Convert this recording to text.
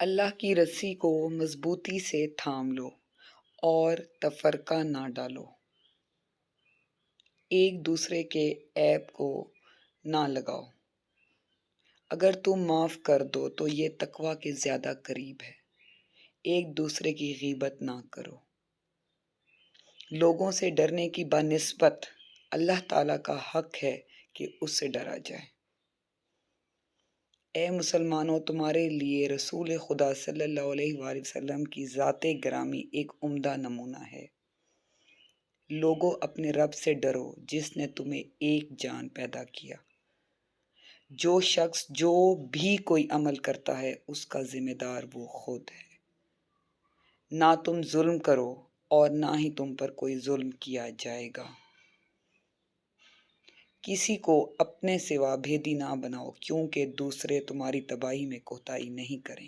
अल्लाह की रस्सी को मजबूती से थाम लो और तफरका ना डालो। एक दूसरे के ऐब को ना लगाओ। अगर तुम माफ कर दो तो ये तकवा के ज्यादा करीब है। एक दूसरे की गीबत ना करो। लोगों से डरने की बनिस्बत अल्लाह ताला का हक है कि उससे डरा जाए। ए मुसलमानों, तुम्हारे लिए रसूल खुदा सल्लल्लाहु अलैहि वसल्लम की ज़ाते गिरामी एक उम्दा नमूना है। लोगों, अपने रब से डरो जिसने तुम्हें एक जान पैदा किया। जो शख्स जो भी कोई अमल करता है उसका जिम्मेदार वो खुद है। ना तुम जुल्म करो और ना ही तुम पर कोई जुल्म किया जाएगा। किसी को अपने सिवा भेदी ना बनाओ, क्योंकि दूसरे तुम्हारी तबाही में कोताही नहीं करेंगे।